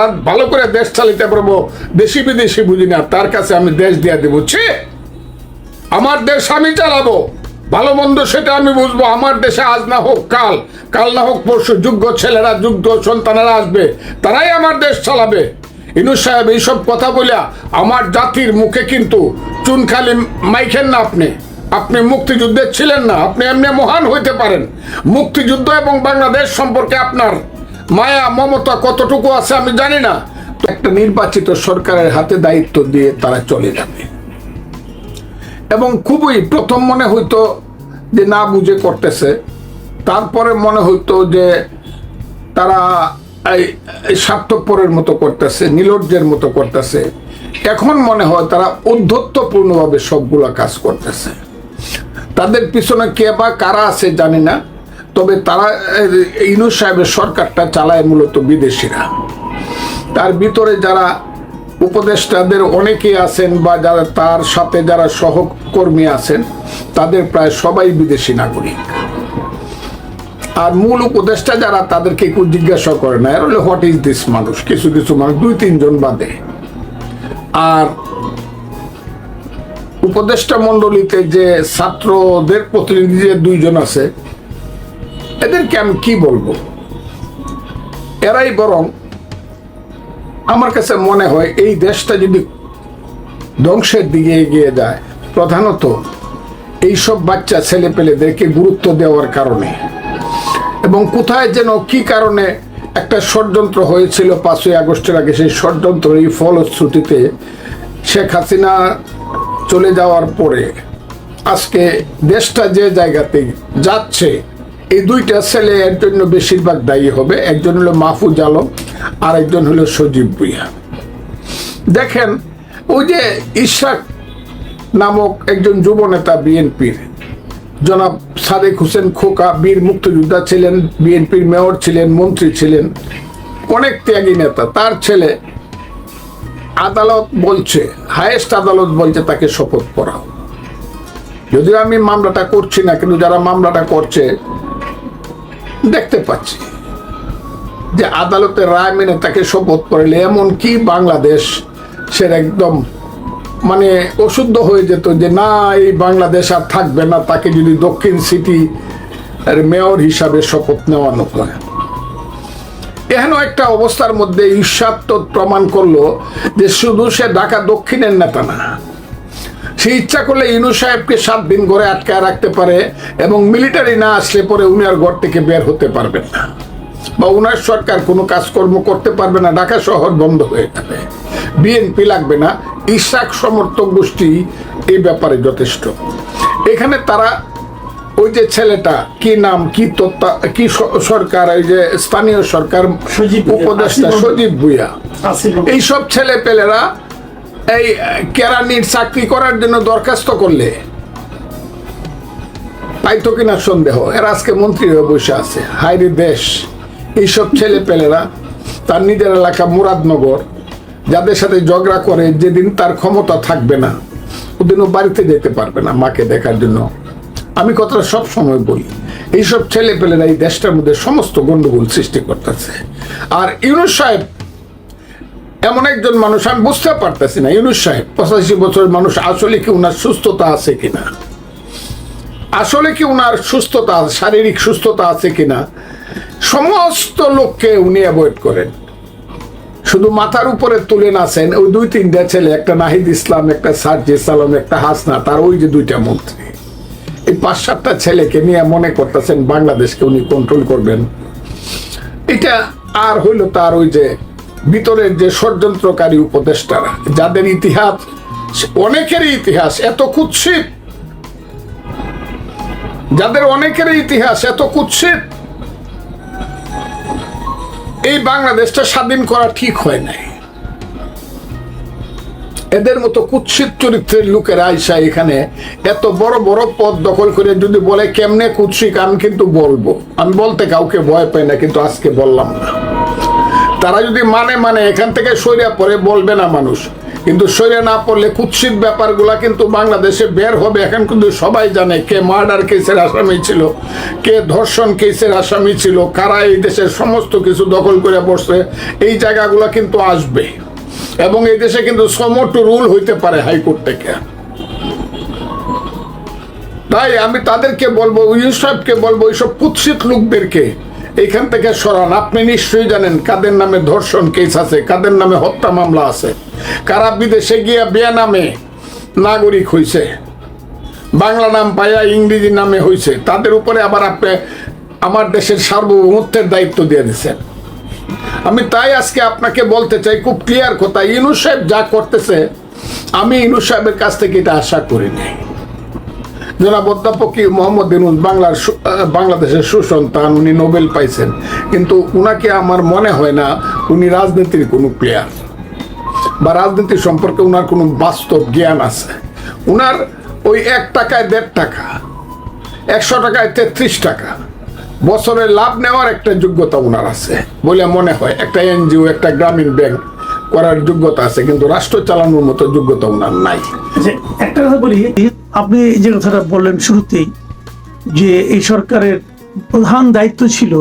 যারা ভালো করে দেশ চালাতে পারবো, দেশি বিদেশি বুঝি না, তার কাছে আমি দেশ দিয়ে দেবো। আমার দেশ আমি চালাবো, ভালো মন্দ সেটা আমি বুঝবো। আমার দেশে আজ না হোক কাল, কাল না হোক পরশু যোগ্য ছেলেরা, যোগ্য সন্তানেরা আসবে, তারাই আমার দেশ চালাবে। ইউনূস সাহেব এইসব কথা বলিয়া আমার জাতির মুখে কিন্তু চুনখালি মাইখেন না। আপনি মুক্তিযুদ্ধে ছিলেন না, আপনি এমনি মহান হইতে পারেন। মুক্তিযুদ্ধ এবং বাংলাদেশ সম্পর্কে আপনার মায়া মমতা কতটুকু আছে আমি জানি না। একটা নির্বাচিত সরকারের হাতে দায়িত্ব দিয়ে তারা চলে যাবে, এবং খুবই প্রথম মনে হইতো যে না বুঝে করতেছে, তারপরে মনে হইতো যে তারা এই স্বার্থপরের মতো করতেছে, নির্লজ্জের মতো করতেছে। এখন মনে হয় তারা ঔদ্ধত্যপূর্ণভাবে সবগুলা কাজ করতেছে। তাদের পিছনে কে বা কারা আছে জানি না, তবে তারা ইউনূস সাহেবের সরকারটা চালায় মূলত বিদেশিরা। তার ভিতরে যারা উপদেষ্টাদের অনেকেই আছেন বা যারা তার সাথে যারা সহকর্মী আছেন, তাদের প্রায় সবাই বিদেশি নাগরিক। আর মূল উপদেষ্টা যারা, তাদেরকে কেউ জিজ্ঞাসা করে না, এর হলে হোয়াট ইজ দিস মানুষ, কিছু কিছু মানুষ, 2-3 জন বাদে। আর উপদেষ্টা মন্ডলীতে যে ছাত্রদের প্রতিনিধি যে 2 জন আছে, এদেরকে আমি কি বলবো, এরাই বরং আমার কাছে মনে হয় এই দেশটা যদি ধ্বংসের দিকে এগিয়ে যায়, প্রধানত এইসব বাচ্চা ছেলে পেলেদেরকে গুরুত্ব দেওয়ার কারণে, এবং কোথায় যেন কি কারণে একটা ষড়যন্ত্র হয়েছিল 5ই আগস্টের আগে, সেই ষড়যন্ত্রের এই ফলশ্রুতিতে শেখ হাসিনা চলে যাওয়ার পরে আজকে দেশটা যে জায়গাতে যাচ্ছে, এই 2টা ছেলে এর জন্য বেশিরভাগ দায়ী হবে। একজন হলো মাহফুজ আলম, আর একজন হলো সজীব ভুঁইয়া। দেখেন, ওই যে ইশরাক নামক একজন যুব নেতা বিএনপির, জনাব সাদেক হোসেন খোকা, বীর মুক্তিযোদ্ধা ছিলেন, বিএনপির মেয়র ছিলেন, মন্ত্রী ছিলেন, অনেক ত্যাগী নেতা। তার ছেলে আদালত বলছে, হাইয়েস্ট আদালত বলছে তাকে শপথ পড়াও। যদিও আমি মামলাটা করছি না, কিন্তু যারা মামলাটা করছে দেখতে পাচ্ছি যে আদালতের রায় মেনে তাকে শপথ পড়ালে এমন কি বাংলাদেশ সে একদম মানে অশুদ্ধ হয়ে যেত, যে না এই বাংলাদেশ আর থাকবে না, তাকে যদি দক্ষিণ সিটি মেয়র হিসাবে শপথ নেওয়ানো হয়। এহেন একটা অবস্থার মধ্যে ঈর্ষাদ প্রমাণ করলো যে শুধু সে ঢাকা দক্ষিণের নেতা না, সে ইচ্ছা করলে ইউনূস সাহেবকে 7 দিন ঘরে আটকায় রাখতে পারে, এবং মিলিটারি না আসলে পরে উনি আর ঘর থেকে বের হতে পারবেন না, বা উনার সরকার কোনো কাজকর্ম করতে পারবে না, ঢাকা শহর বন্ধ হয়ে যাবে, বিএনপি লাগবে না। ইশরাক সমর্থক গোষ্ঠী এই ব্যাপারে যথেষ্ট। এখানে তারা ওই যে ছেলেটা কি নাম, কি সরকার, ওই যে স্থানীয় সরকার উপদেষ্টা সজীব ভুঁইয়া, এইসব ছেলে পেলেরা এই কেরানির চাকরি করার জন্য দরখাস্ত করলে পাইতো কিনা সন্দেহ। এরা আজকে মন্ত্রী হয়ে বসে আছে। হায়রে দেশ! এইসব ছেলে পেলেরা তার নিজের এলাকা মুরাদনগর, যাদের সাথে ঝগড়া করে, যেদিন তার ক্ষমতা থাকবে না ওদিনও বাড়িতে যেতে পারবে না মাকে দেখার জন্য। আমি কথাটা সব সময় বলি, এইসব ছেলে পেলেরা এই দেশটার মধ্যে সমস্ত গন্ডগোল সৃষ্টি করতেছে। আর ইউনূস সাহেব এমন একজন মানুষ, আমি বুঝতে পারতেছি না ইউনূস সাহেব 85 বছরের মানুষ, আসলে কি উনার সুস্থতা আছে কিনা, আসলে কি উনার সুস্থতা, শারীরিক সুস্থতা আছে কিনা। সমস্ত লোককে উনি অ্যাভয়েড করেন, শুধু মাথার উপরে তুলে নাচেন ওই 2-3টা ছেলে, একটা নাহিদ ইসলাম, একটা সার্জিস আলম, একটা হাসনা, তার ওই যে 2টা মন্ত্রী, এই 5-7টা ছেলেকে নিয়ে মনে করতেছেন বাংলাদেশকে উনি কন্ট্রোল করবেন। এটা আর হইল তার ওই যে ভিতরের যে ষড়যন্ত্রকারী উপদেষ্টারা, যাদের ইতিহাস, অনেকেরই ইতিহাস এত কুৎসিত, যাদের অনেকেরই ইতিহাস এত কুৎসিত, এই বাংলাদেশটা স্বাধীন করা ঠিক হয় নাই। এদের মতো কুৎসিত চরিত্রের লোকেরা আইসা এখানে এত বড় বড় পদ দখল করে যদি বলে কেমনে কুৎসিত, আমি কিন্তু বলবো, আমি বলতে কাউকে ভয় পাই না, কিন্তু আজকে বললাম না। তারা যদি মানে এখান থেকে সরিয়া পরে বলবে না মানুষ, কিন্তু সরে না পড়লে কুৎসিত ব্যাপারগুলা কিন্তু বাংলাদেশে বের হবে। এখন কিন্তু সবাই জানে কে মার্ডার কেসের আসামি ছিল, কে ধর্ষণ কেসের আসামি ছিল, কারা এই দেশের সমস্ত কিছু দখল করে বসছে। এই জায়গাগুলো কিন্তু আসবে এবং এই দেশে কিন্তু সমস্ত রুল হইতে পারে হাইকোর্ট থেকে। তাই আমি তাদেরকে বলবো, ইউনূস সাহেবকে বলবো, এইসব কুৎসিত লোকদেরকে এইখান থেকে সরান। আপনি নিশ্চয়ই জানেন কাদের নামে ধর্ষণ কেস আছে, কাদের নামে হত্যা মামলা আছে, কারা বিদেশে গিয়া বিয়া নামে নাগরিক হইছে, বাংলা নাম পাইয়া ইংরেজি নামে হইছে, তাদের উপরে আবার আপনি আমার দেশের সার্বভৌমত্বের দায়িত্ব দিয়ে দিচ্ছেন। আমি তাই আজকে আপনাকে বলতে চাই খুব ক্লিয়ার কথা, ইউনূস সাহেব যা করতেছে আমি ইউনূস সাহেবের কাছ থেকে এটা আশা করিনি। জনাব অধ্যাপক মোহাম্মদ ইউনূস বাংলাদেশের সুসন্তান, উনি নোবেল পাইছেন, কিন্তু উনাকে আমার মনে হয় না উনি রাজনীতির কোনো প্লেয়ার বা রাজনীতি সম্পর্কে উনার কোনো বাস্তব জ্ঞান আছে। উনার ওই 1 টাকায় 1.5 টাকা, 100 টাকায় 33 টাকা বছরে লাভ নেওয়ার একটা যোগ্যতা উনার আছে বলে মনে হয়। একটা এনজিও, একটা গ্রামীণ ব্যাংক করার যোগ্যতা আছে, কিন্তু রাষ্ট্র চালানোর মতো যোগ্যতা উনার নাই। একটা কথা বলি, আপনি যে কথাটা বললেন শুরুতেই, যে এই সরকারের প্রধান দায়িত্ব ছিল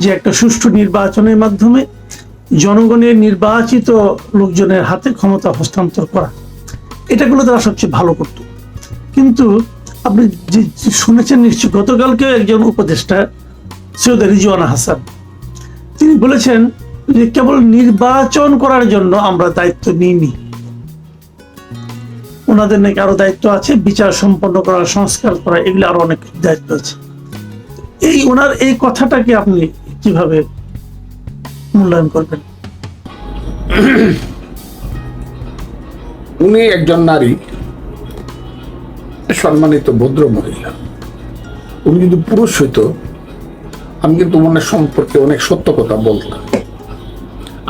যে একটা সুষ্ঠু নির্বাচনের মাধ্যমে জনগণের নির্বাচিত লোকজনের হাতে ক্ষমতা হস্তান্তর করা, এটাগুলো তারা সবচেয়ে ভালো করত। কিন্তু আপনি যে শুনেছেন নিশ্চয়, গতকালকে একজন উপদেষ্টা সৈয়দ রিজওয়ানা হাসান তিনি বলেছেন যে কেবল নির্বাচন করার জন্য আমরা দায়িত্ব নিইনি, ওনাদের নাকি আরো দায়িত্ব আছে, বিচার সম্পন্ন করা, সংস্কার করা, এগুলো আরো অনেক দায়িত্ব আছে। এই ওনার এই কথাটাকে আপনি কিভাবে মূল্যায়ন করবেন? উনি একজন নারী, সম্মানিত ভদ্র মহিলা। উনি যদি পুরুষ হইতো আমি কিন্তু ওনার সম্পর্কে অনেক সত্য কথা বলতাম।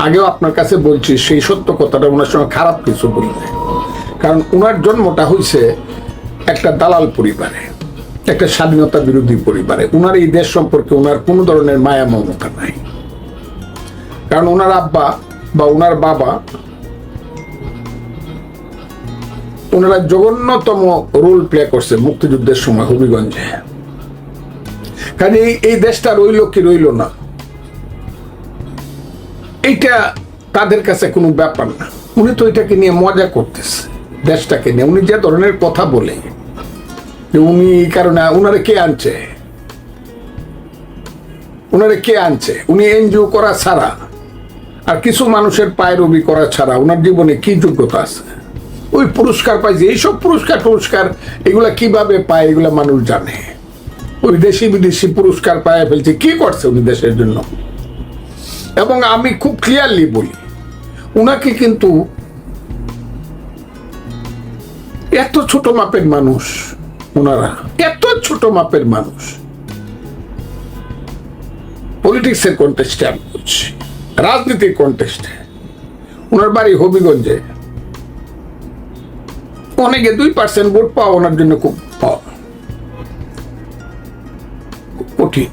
আগেও আপনার কাছে বলছি, সেই সত্য কথাটা ওনার সঙ্গে খারাপ কিছু বলি না, কারণ ওনার জন্মটা হয়েছে একটা দালাল পরিবারে, একটা স্বাধীনতা বিরোধী পরিবারে। ওনার এই দেশ সম্পর্কে ওনার কোনো ধরনের মায়া মমতা নাই, কারণ ওনার আব্বা বা ওনার বাবা ওনারা জঘন্যতম রোল প্লে করছে মুক্তিযুদ্ধের সময় হবিগঞ্জে। কাজে এই দেশটা রইল কি রইল না, এইটা তাদের কাছে কোনো ব্যাপার না। উনি তো এটাকে নিয়ে মজা করতেছে, দেশটাকে নিয়ে। উনি যে ধরনের কথা বলে, উনি কারণে ওনারে কে আনছে, ওনারে কে আনছে? উনি এনজিও করা ছাড়া আর কিছু মানুষের পায়রবি করা ছাড়া ওনার জীবনে কি যোগ্যতা আছে? ওই পুরস্কার পাইছে, এইসব পুরস্কার এগুলা কিভাবে পায় এগুলা মানুষ জানে। ওই দেশি বিদেশি পুরস্কার পায় ফেলছে, কি করছে উনি দেশের জন্য? এবং আমি খুব ক্লিয়ারলি বলি, উনাকে কিন্তু এত ছোট মাপের মানুষ, ওনারা এত ছোট মাপের মানুষ। পলিটিক্সের কন্টেস্টে আমি বলছি, রাজনীতির কন্টেস্টে। ওনার বাড়ি হবিগঞ্জে, অনেকে 2% ভোট পাওয়া ওনার জন্য খুব কঠিন।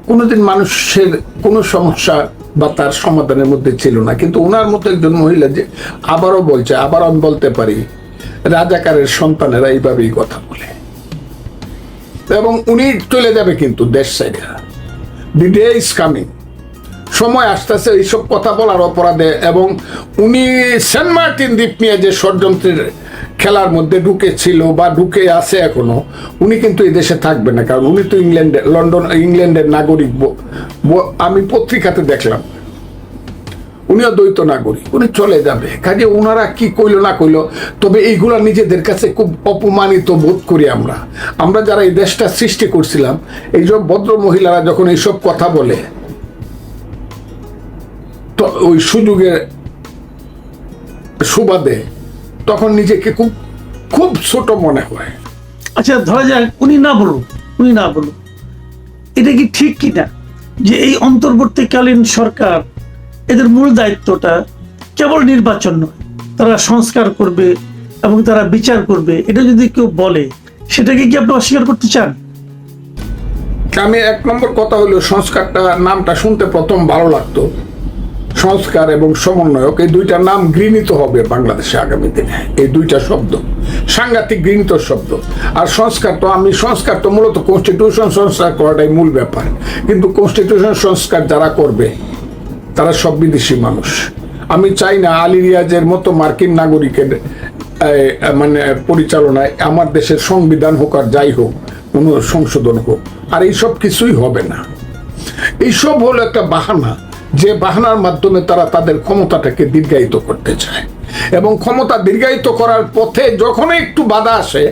কোনোদিন মানুষের কোনো সমস্যা বা তার সমাধানের মধ্যে ছিল না, কিন্তু ওনার মতো একজন মহিলা যে আবারও বলছে, আবার আমি বলতে পারি, রাজাকারের সন্তানেরা এইভাবেই কথা বলে। এবং উনি চলে যাবে কিন্তু দেশ সাইডে, দি ডে ইজ কামিং, সময় আসতেছে এইসব কথা বলার অপরাধে। এবং উনি সেন্ট মার্টিন দ্বীপ নিয়ে যে ষড়যন্ত্রের খেলার মধ্যে ঢুকেছিল বা ঢুকে আছে এখনো, উনি কিন্তু এই দেশে থাকবে না, কারণ উনি তো ইংল্যান্ডের নাগরিক। আমি পত্রিকাতে দেখলাম উনিও দ্বৈত নাগরিক, উনি চলে যাবে। কাজে ওনারা কি কইলো না কইলো, তবে এইগুলা নিজেদের কাছে খুব অপমানিত বোধ করি আমরা যারা এই দেশটা সৃষ্টি করছিলাম। এইসব ভদ্র মহিলারা যখন এইসব কথা বলে, তো ওই সুযোগের সুবাদে তখন নিজেকে খুব খুব ছোট মনে হয়। আচ্ছা, ধরা যাক উনি না বলুন, এটা কি ঠিক কিনা যে এই অন্তর্বর্তীকালীন সরকার, এদের মূল দায়িত্বটা কেবল নির্বাচন নয়, তারা সংস্কার করবে এবং তারা বিচার করবে, এটা যদি কেউ বলে, সেটাকে কি আপনি অস্বীকার করতে চান? আমি 1 নম্বর কথা হলো, সংস্কারটা নামটা শুনতে প্রথম ভালো লাগতো, সংস্কার এবং সমন্বয়ক, এই দুইটা নাম গৃহীত হবে বাংলাদেশে আগামী দিনে। এই দুইটা শব্দ সাংঘাতিক গৃহীত শব্দ। আর সংস্কার তো মূলত কনস্টিটিউশন সংস্কার করাটাই মূল ব্যাপার, কিন্তু কনস্টিটিউশন সংস্কার যারা করবে তারা সব বিদেশি মানুষ। আমি চাই না আলী রিয়াজের মতো মার্কিন নাগরিকের মানে পরিচালনায় আমার দেশের সংবিধান হোক আর যাই হোক কোনো সংশোধন হোক, আর এইসব কিছুই হবে না। এইসব হলো একটা বাহানা, যে বাহানার মাধ্যমে তারা তাদের ক্ষমতাটাকে দীর্ঘায়িত করতে চায়। এবং ক্ষমতা দীর্ঘায়িত করার পথে যখনই একটু বাধা আসে,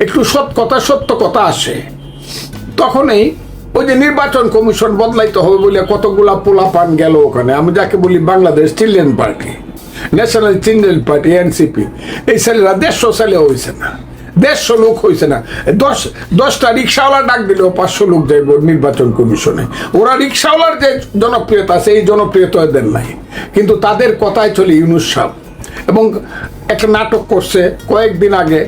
একটু সত্য কথা আসে, তখনই ওই যে নির্বাচন কমিশন বদলাইতে হবে বলে কতগুলা পোলাপান গেল ওখানে। আমি যাকে বলি Bangladesh children party, national children party, NCP, এই ছেলেরা 150 সালে হয়েছে না, 150 লোক হয়েছে না। 10টা রিক্সাওয়ালা ডাক দিলেও 500 লোক যাইব নির্বাচন কমিশনে। ওরা রিক্সাওয়ালার যে জনপ্রিয়তা আছে, এই জনপ্রিয়তা এদের নাই, কিন্তু তাদের কথায় চলে ইউনূস সাহেব। এবং একটা নাটক করছে কয়েকদিন আগে,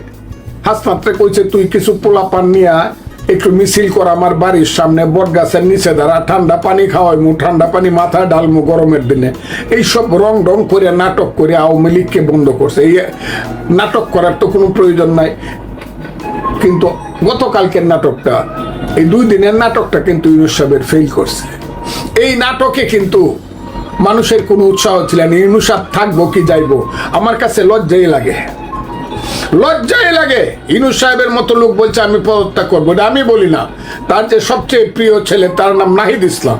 হাসপাতালে কইছে তুই কিছু পোলাপান নিয়ে একটু মিছিল কর আমার বাড়ির সামনে, বট গাছের নিচে দাঁড়া, ঠান্ডা পানি খাওয়াইমু, ঠান্ডা পানি মাথায় ঢালমু গরমের দিনে। এইসব রং ডং করে নাটক করে আওয়ামী লীগকে বন্ধ করছে। এই নাটক করার তো কোনো প্রয়োজন নাই। কিন্তু গতকালকের নাটকটা, এই 2 দিনের নাটকটা কিন্তু ইউনূস সাহেবের ফেল করছে। এই নাটকে কিন্তু মানুষের কোনো উৎসাহ ছিল না। ইউনূস সাহেব থাকবো কি যাইবো, আমার কাছে লজ্জাই লাগে। ইউনূস সাহেবের মতো লোক বলছে আমি পদত্যাগ করবো, এটা আমি বলি না। তার যে সবচেয়ে প্রিয় ছেলে, তার নাম নাহিদ ইসলাম,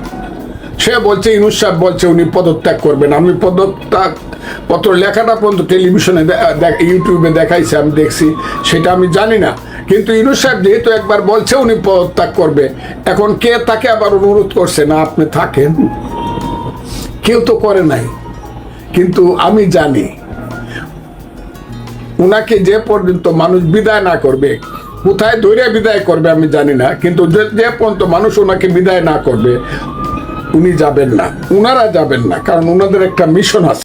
সে বলছে ইউনূস সাহেব বলছে উনি পদত্যাগ করবেন। আমি পদত্যাগ পত্র লেখাটা পর্যন্ত টেলিভিশনে ইউটিউবে দেখাইছে, আমি দেখছি, সেটা আমি জানি না। কিন্তু ইউনূস সাহেব যেহেতু একবার বলছে উনি পদত্যাগ করবে, এখন কে তাকে আবার অনুরোধ করছে না আপনি থাকেন? কেউ তো করে নাই। কিন্তু আমি জানি উনাকে যে পর্যন্ত মানুষ বিদায় না করবে, কোথায় ধরে বিদায় করবে আমি জানি না, কিন্তু যে পর্যন্ত মানুষ ওনাকে বিদায় না করবে উনি যাবেন না, উনারা যাবেন না, কারণ ওনাদের একটা মিশন আছে।